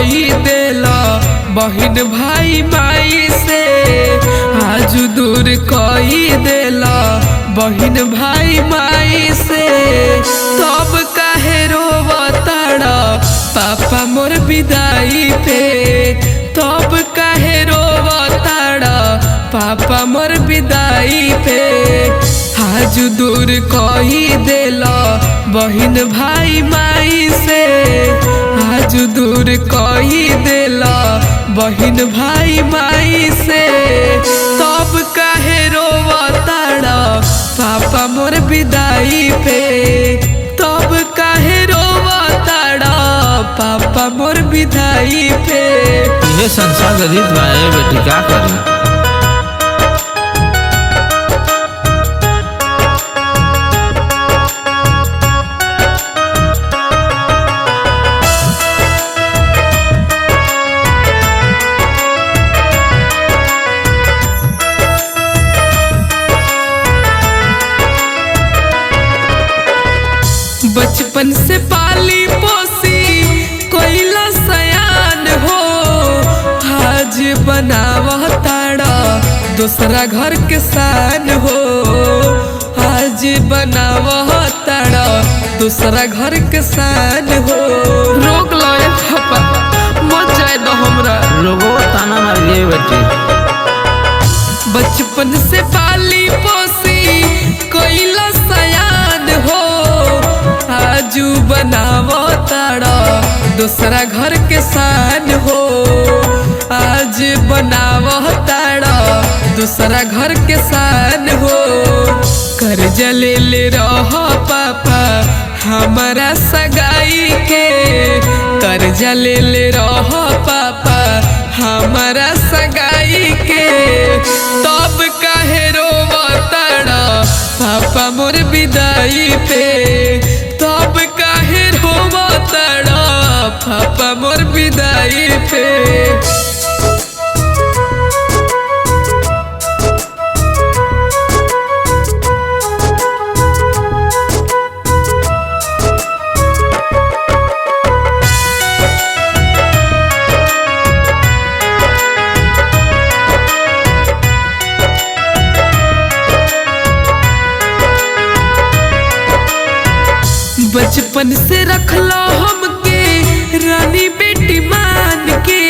कई देला बहिन भाई माई से, आज दूर कई देला बहिन भाई माई से। तब काहे रोवताड़ा पापा मोर विदाई पे, तब काहे रोवताड़ा पापा मोर विदाई पे। आज दूर कही देला बहिन भाई माई से, आज दूर कही देला बहिन भाई माई से। तब काहे रोवताड़ा पापा मोर विदाई पे, तब काहे रोवताड़ा पापा मोर विदाई पे। ये संसार गरीब भाई बेटी क्या करें। बचपन से पाली पोसी कोइला सयान हो, आज बनावताड़ा दूसरा घर के सान हो, आज बनावताड़ा दूसरा घर के सान हो। रोक लो ये पापा मत जाए दो हमरा, लोगों ताना मार गए बेटी। बचपन से पाली पोसी कोइला सयान हो, आजू बनावताड़ा दूसरा घर के सान हो, आज बनावताड़ा दूसरा घर के सान हो। कर्जा ले ले रहो पापा हमारा सगाई के, कर्जा ले ले रहो पापा हमारा सगाई के। तब काहे रोवताड़ा पापा मोर विदाई पे, तब काहे रोवताड़ा पापा मोर विदाई पे। बचपन से रखलो हमके रानी बेटी मान के,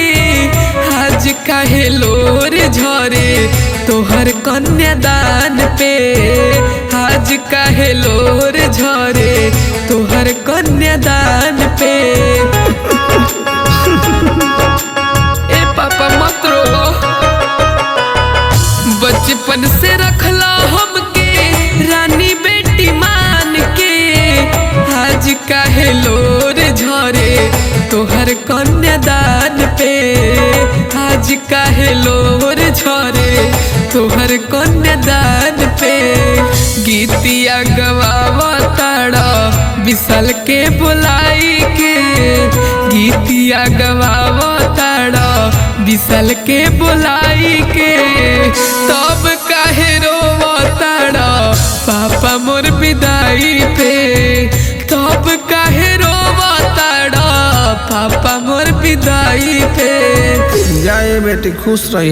आज काहे लोर झरे तोहर कन्यादान पे, आज काहे लोर झरे तोहर कन्यादान पे। ए पापा मत रो, बचपन से रखलो हमके रानी बेटी मान के, आज काहे लोर झरे तोहर कन्यादान पे, आज काहे लोर झरे तोहर कन्यादान पे। गीतिया गवावताड़ा विशाल के बुलाई के, गीतिया गवावताड़ा विशाल के बुलाई के। तब काहे रोवताड़ा पापा मोर विदाई पे, तब काहे रोवताड़ा पापा मोर विदाई पे। जाए बेटी खुश रही।